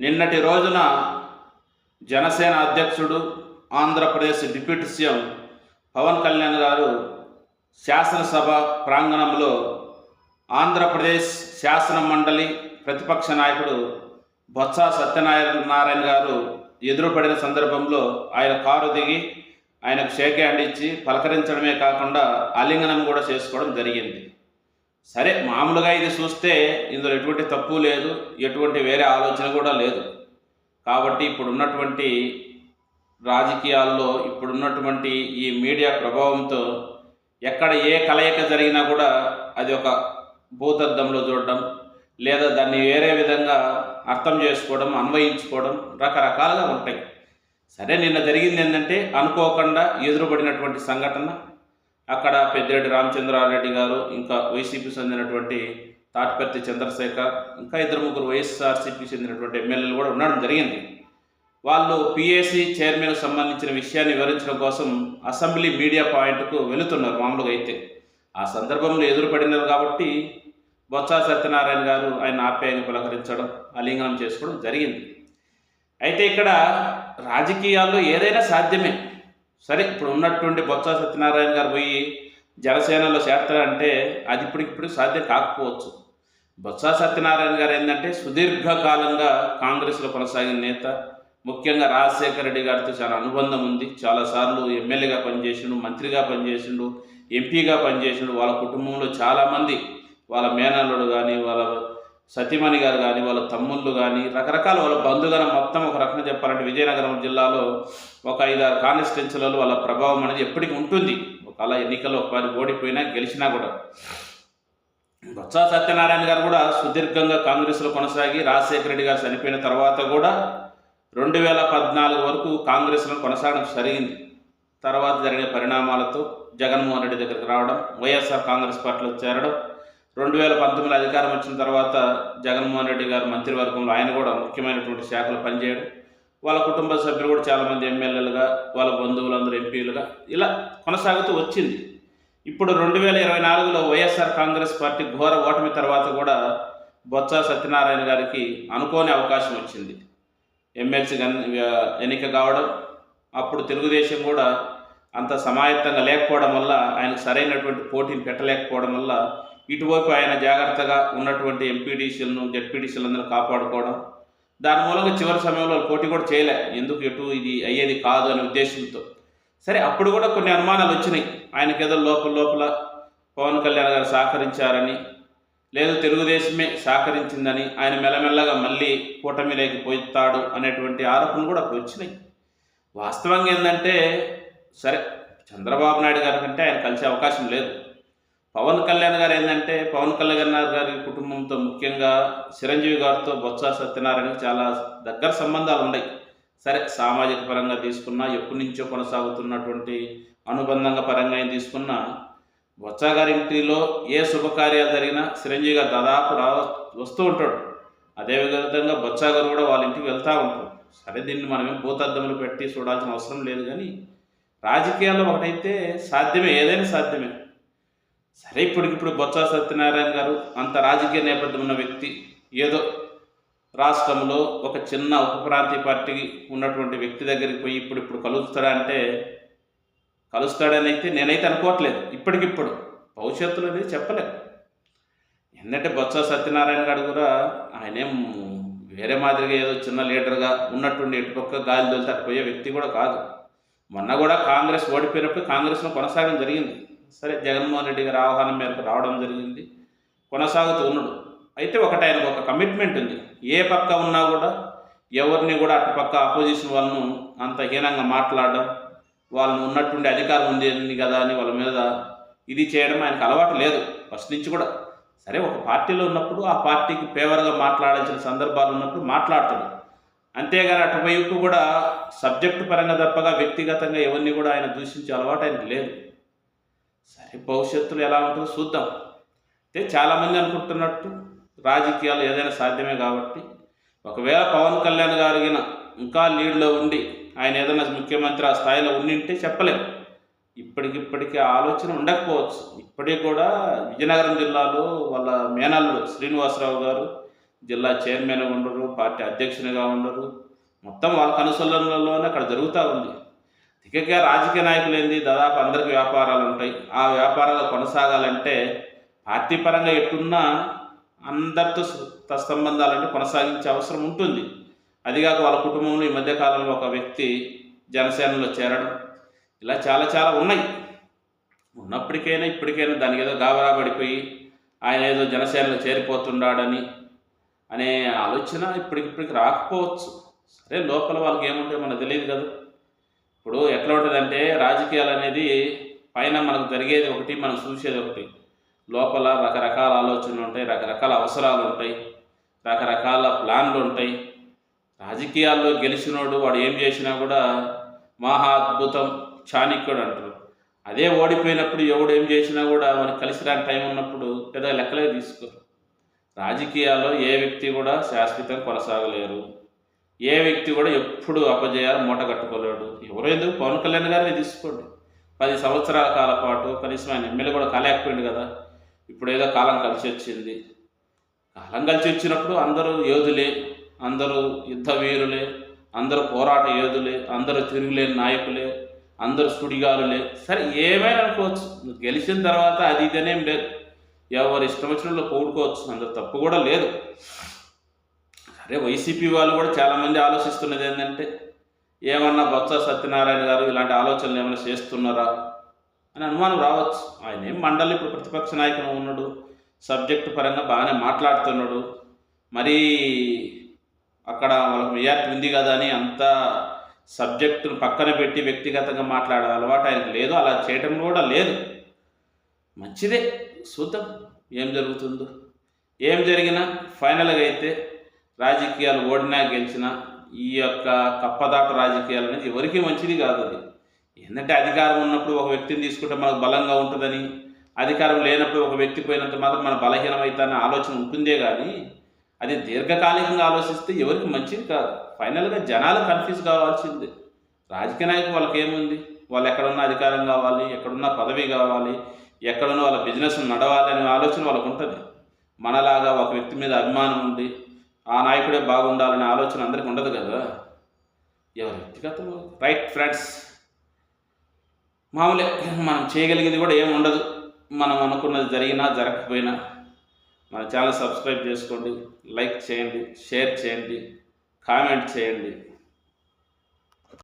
నిన్నటి రోజున జనసేన అధ్యక్షుడు, ఆంధ్రప్రదేశ్ డిప్యూటీ సీఎం పవన్ కళ్యాణ్ గారు శాసనసభ ప్రాంగణంలో ఆంధ్రప్రదేశ్ శాసన మండలి ప్రతిపక్ష నాయకుడు బొత్స సత్యనారాయణ గారు ఎదురుపడిన సందర్భంలో ఆయన కారు దిగి ఆయనకు షేక్ హ్యాండ్ ఇచ్చి పలకరించడమే కాకుండా ఆలింగనం కూడా చేసుకోవడం జరిగింది. సరే, మామూలుగా ఇది చూస్తే ఇందులో ఎటువంటి తప్పు లేదు, ఎటువంటి వేరే ఆలోచన కూడా లేదు. కాబట్టి ఇప్పుడున్నటువంటి రాజకీయాల్లో, ఇప్పుడున్నటువంటి ఈ మీడియా ప్రభావంతో ఎక్కడ ఏ కలయిక జరిగినా కూడా అది ఒక భూతద్దంలో చూడడం, లేదా దాన్ని వేరే విధంగా అర్థం చేసుకోవడం, అన్వయించుకోవడం రకరకాలుగా ఉంటాయి. సరే, నిన్న జరిగింది ఏంటంటే అనుకోకుండా ఎదురుపడినటువంటి సంఘటన. అక్కడ పెద్దిరెడ్డి రామచంద్రారెడ్డి గారు, ఇంకా వైసీపీ చెందినటువంటి తాటిపర్తి చంద్రశేఖర్, ఇంకా ఇద్దరు ముగ్గురు వైఎస్ఆర్సీపీకి చెందినటువంటి ఎమ్మెల్యేలు కూడా ఉండడం జరిగింది. వాళ్ళు పిఏసీ చైర్మన్కు సంబంధించిన విషయాన్ని వివరించడం కోసం అసెంబ్లీ మీడియా పాయింట్కు వెళుతున్నారు. మామూలుగా అయితే ఆ సందర్భంలో ఎదురుపడినారు కాబట్టి బొత్స సత్యనారాయణ గారు ఆయన ఆప్యాయంగా పలకరించడం, ఆలింగనం చేసుకోవడం జరిగింది. అయితే ఇక్కడ రాజకీయాల్లో ఏదైనా సాధ్యమే. సరే, ఇప్పుడు ఉన్నటువంటి బొత్స సత్యనారాయణ గారు పోయి జనసేనలో చేరతారంటే అది ఇప్పటికిప్పుడు సాధ్యం కాకపోవచ్చు. బొత్స సత్యనారాయణ గారు ఏంటంటే సుదీర్ఘకాలంగా కాంగ్రెస్లో కొనసాగిన నేత. ముఖ్యంగా రాజశేఖర రెడ్డి గారితో చాలా అనుబంధం ఉంది. చాలాసార్లు ఎమ్మెల్యేగా పనిచేసిండు, మంత్రిగా పనిచేసిండు, ఎంపీగా పనిచేసిండు. వాళ్ళ కుటుంబంలో చాలామంది, వాళ్ళ మేనల్లుడు కానీ, వాళ్ళ సతీమణి గారు కానీ, వాళ్ళ తమ్ముళ్ళు కానీ, రకరకాల వాళ్ళ బంధుగణం మొత్తం ఒక రకంగా చెప్పాలంటే విజయనగరం జిల్లాలో ఒక 5-6 కాన్స్టిట్యున్సీలలో వాళ్ళ ప్రభావం అనేది ఎప్పటికీ ఉంటుంది. ఒకవేళ ఎన్నికల్లో ఒకసారి ఓడిపోయినా గెలిచినా కూడా. బొత్స సత్యనారాయణ గారు కూడా సుదీర్ఘంగా కాంగ్రెస్లో కొనసాగి రాజశేఖర రెడ్డి గారు చనిపోయిన తర్వాత కూడా 2014 వరకు కాంగ్రెస్లో కొనసాగడం జరిగింది. తర్వాత జరిగిన పరిణామాలతో జగన్మోహన్ రెడ్డి దగ్గరికి రావడం, వైఎస్ఆర్ కాంగ్రెస్ పార్టీలో చేరడం, 2019 అధికారం వచ్చిన తర్వాత జగన్మోహన్ రెడ్డి గారు మంత్రివర్గంలో ఆయన కూడా ముఖ్యమైనటువంటి శాఖలు పనిచేయడం, వాళ్ళ కుటుంబ సభ్యులు కూడా చాలామంది ఎమ్మెల్యేలుగా, వాళ్ళ బంధువులందరూ ఎంపీలుగా ఇలా కొనసాగుతూ వచ్చింది. ఇప్పుడు 2024లో వైఎస్ఆర్ కాంగ్రెస్ పార్టీ ఘోర ఓటమి తర్వాత కూడా బొత్స సత్యనారాయణ గారికి అనుకోని అవకాశం వచ్చింది. ఎమ్మెల్సీ ఎన్నిక కావడం, అప్పుడు తెలుగుదేశం కూడా అంత సమాయత్తంగా లేకపోవడం వల్ల, ఆయనకు సరైనటువంటి పోటీని పెట్టలేకపోవడం వల్ల ఇటువైపు ఆయన జాగ్రత్తగా ఉన్నటువంటి ఎంపీడీసీలను, జెడ్పీడీసీలందరూ కాపాడుకోవడం, దాని మూలంగా చివరి సమయంలో పోటీ కూడా చేయలే. ఎందుకు ఎటు ఇది అయ్యేది కాదు అనే ఉద్దేశంతో. సరే, అప్పుడు కూడా కొన్ని అనుమానాలు వచ్చినాయి. ఆయనకేదో లోపల పవన్ కళ్యాణ్ గారు సహకరించారని, లేదు తెలుగుదేశమే సహకరించిందని, ఆయన మెల్లమెల్లగా మళ్ళీ కూటమిలోకి పోతాడు అనేటువంటి ఆరోపణలు కూడా అప్పుడు వచ్చినాయి. వాస్తవంగా ఏంటంటే, సరే చంద్రబాబు నాయుడు గారి కంటే ఆయన కలిసే అవకాశం లేదు. పవన్ కళ్యాణ్ గారు ఏంటంటే, పవన్ కళ్యాణ్ గారి కుటుంబంతో, ముఖ్యంగా చిరంజీవి గారితో బొత్స సత్యనారాయణకి చాలా దగ్గర సంబంధాలు ఉన్నాయి. సరే, సామాజిక పరంగా తీసుకున్నా, ఎప్పటి నుంచో కొనసాగుతున్నటువంటి అనుబంధంగా పరంగా తీసుకున్నా, బొత్స గారి ఇంటిలో ఏ శుభకార్యాలు జరిగినా చిరంజీవి గారు దాదాపు వస్తూ ఉంటాడు. అదేవిధంగా బొత్స గారు కూడా వాళ్ళ ఇంటికి వెళ్తూ ఉంటారు. సరే, దీన్ని మనమేం భూతద్దములు పెట్టి చూడాల్సిన అవసరం లేదు. కానీ రాజకీయాల్లో ఒకటైతే సాధ్యమే, ఏదైనా సాధ్యమే. సరే, ఇప్పుడు బొత్స సత్యనారాయణ గారు అంత రాజకీయ నేపథ్యం ఉన్న వ్యక్తి, ఏదో రాష్ట్రంలో ఒక చిన్న ఉప ప్రాంతీయ పార్టీకి ఉన్నటువంటి వ్యక్తి దగ్గరికి పోయి ఇప్పుడు కలుస్తాడని అయితే నేనైతే అనుకోవట్లేదు. ఇప్పటికిప్పుడు భవిష్యత్తులో అనేది చెప్పలేదు. ఎందుకంటే బొత్స సత్యనారాయణ గారు కూడా ఆయనేం వేరే మాదిరిగా ఏదో చిన్న లీడర్గా ఉన్నటువంటి ఎటుపక్క గాలి దొలితే అటుపోయే వ్యక్తి కూడా కాదు. మొన్న కూడా కాంగ్రెస్ ఓడిపోయినప్పుడు కాంగ్రెస్లో కొనసాగడం జరిగింది. సరే, జగన్మోహన్ రెడ్డి గారి ఆహ్వానం మేరకు రావడం జరిగింది, కొనసాగుతూ ఉన్నాడు. అయితే ఆయనకు ఒక కమిట్మెంట్ ఉంది. ఏ పక్క ఉన్నా కూడా ఎవరిని కూడా అటుపక్క అపోజిషన్ వాళ్ళను అంత హీనంగా మాట్లాడడం, వాళ్ళని ఉన్నటువంటి అధికారం ఉంది కదా అని వాళ్ళ మీద ఇది చేయడం ఆయనకు అలవాటు లేదు ఫస్ట్ నుంచి కూడా. సరే, ఒక పార్టీలో ఉన్నప్పుడు ఆ పార్టీకి ఫేవర్గా మాట్లాడాల్సిన సందర్భాలు ఉన్నప్పుడు మాట్లాడతాడు. అంతేగాని అటువైపు కూడా సబ్జెక్టు పరంగా తప్పగా వ్యక్తిగతంగా ఎవరిని కూడా ఆయన దూషించే అలవాటు ఆయనకు లేదు. సరే, భవిష్యత్తులో ఎలా ఉంటుందో చూద్దాం. అయితే చాలామంది అనుకుంటున్నట్టు రాజకీయాలు ఏదైనా సాధ్యమే కాబట్టి, ఒకవేళ పవన్ కళ్యాణ్ గారు ఇంకా లీడ్లో ఉండి ఆయన ఏదైనా ముఖ్యమంత్రి ఆ స్థాయిలో ఉండింటే చెప్పలేము. ఇప్పటికిప్పటికీ ఆలోచన ఉండకపోవచ్చు. ఇప్పటికి కూడా విజయనగరం జిల్లాలో వాళ్ళ మేనల్లుడు శ్రీనివాసరావు గారు, జిల్లా చైర్మన్గా ఉండరు, పార్టీ అధ్యక్షునిగా ఉండరు. మొత్తం వాళ్ళ కనుసన్నల్లోనే అక్కడ జరుగుతూ ఉంది. ఇక రాజకీయ నాయకులు ఏంది, దాదాపు అందరికీ వ్యాపారాలు ఉంటాయి. ఆ వ్యాపారాలు కొనసాగాలంటే పార్టీ పరంగా ఎట్టున్నా అందరితో సంబంధాలంటే కొనసాగించే అవసరం ఉంటుంది. అదిగాక వాళ్ళ కుటుంబంలో ఈ మధ్యకాలంలో ఒక వ్యక్తి జనసేనలో చేరడం, ఇలా చాలా చాలా ఉన్నాయి. ఉన్నప్పటికైనా ఇప్పటికైనా దానికి ఏదో గాబరా పడిపోయి ఆయన ఏదో జనసేనలో చేరిపోతున్నాడని అనే ఆలోచన ఇప్పటికిప్పటికి రాకపోవచ్చు. సరే, లోపల వాళ్ళకి ఏముంటే మనకు తెలియదు కదా. ఇప్పుడు ఎట్లా ఉంటుందంటే రాజకీయాలు అనేది పైన మనకు జరిగేది ఒకటి, మనం చూసేది ఒకటి. లోపల రకరకాల ఆలోచనలు ఉంటాయి, రకరకాల అవసరాలు ఉంటాయి, రకరకాల ప్లాన్లు ఉంటాయి. రాజకీయాల్లో గెలిచినోడు వాడు ఏం చేసినా కూడా మహా అద్భుతం, చాణక్యుడు అంటారు. అదే ఓడిపోయినప్పుడు ఎవడు ఏం చేసినా కూడా మనకు కలిసి రాని టైం ఉన్నప్పుడు పెద్ద లెక్కలే తీసుకోరు. రాజకీయాల్లో ఏ వ్యక్తి కూడా శాశ్వతంగా కొనసాగలేరు. ఏ వ్యక్తి కూడా ఎప్పుడు అపజయాలు మూట కట్టుకోలేడు. ఎవరో ఎందుకు పవన్ కళ్యాణ్ గారిని తీసుకోండి, 10 సంవత్సరాల కాల పాటు కనీసం ఆయన ఎమ్మెల్యే కూడా కాలేకపోయింది కదా. ఇప్పుడు ఏదో కాలం కలిసి వచ్చింది. కాలం కలిసి వచ్చినప్పుడు అందరూ యోధులే, అందరూ యుద్ధ వీరులే, అందరూ పోరాట యోధులే, అందరూ తిరుగులేని నాయకులే, అందరూ సుడిగాలులే. సరే, ఏమైనా అనుకోవచ్చు. గెలిచిన తర్వాత అది ఇదనేం లేదు, ఎవరు ఇష్టం వచ్చినట్లు పోడుకోవచ్చు, అందరు తప్పు కూడా లేదు. సరే, వైసీపీ వాళ్ళు కూడా చాలామంది ఆలోచిస్తున్నది ఏంటంటే ఏమన్నా బొత్స సత్యనారాయణ గారు ఇలాంటి ఆలోచనలు ఏమైనా చేస్తున్నారా అని అనుమానం రావచ్చు. ఆయన ఏం మండలి ఇప్పుడు ప్రతిపక్ష నాయకుడు ఉన్నాడు, సబ్జెక్టు పరంగా బాగానే మాట్లాడుతున్నాడు. మరి అక్కడ వాళ్ళకి మెజార్టీ ఉంది కదా అని అంత సబ్జెక్టును పక్కన పెట్టి వ్యక్తిగతంగా మాట్లాడే అలవాటు ఆయనకు లేదు, అలా చేయటం కూడా లేదు. మంచిదే, చూద్దాం ఏం జరుగుతుందో. ఏం జరిగినా ఫైనల్గా అయితే రాజకీయాలు ఓడినా గెలిచినా ఈ యొక్క కప్పదాట రాజకీయాలు అనేది ఎవరికీ మంచిది కాదు. అది ఏంటంటే అధికారం ఉన్నప్పుడు ఒక వ్యక్తిని తీసుకుంటే మనకు బలంగా ఉంటుందని, అధికారం లేనప్పుడు ఒక వ్యక్తి పోయినంత మాత్రం మన బలహీనమవుతానే ఆలోచన ఉంటుందే కానీ అది దీర్ఘకాలికంగా ఆలోచిస్తే ఎవరికి మంచిది కాదు. ఫైనల్గా జనాలు కన్ఫ్యూజ్ కావాల్సిందే. రాజకీయ నాయకులు వాళ్ళకి ఏముంది, వాళ్ళు ఎక్కడున్న అధికారం కావాలి, ఎక్కడున్న పదవి కావాలి, ఎక్కడున్న వాళ్ళ బిజినెస్ నడవాలి అనే ఆలోచన వాళ్ళకు ఉంటుంది. మనలాగా ఒక వ్యక్తి మీద అభిమానం ఉంది, ఆ నాయకుడే బాగుండాలనే ఆలోచన అందరికీ ఉండదు కదా. ఎవరి వ్యక్తిగతం. రైట్ ఫ్రెండ్స్, మామూలే, మనం చేయగలిగేది కూడా ఏమి ఉండదు. మనం అనుకున్నది జరిగినా జరగకపోయినా. మన ఛానల్ సబ్స్క్రైబ్ చేసుకోండి, లైక్ చేయండి, షేర్ చేయండి, కామెంట్ చేయండి.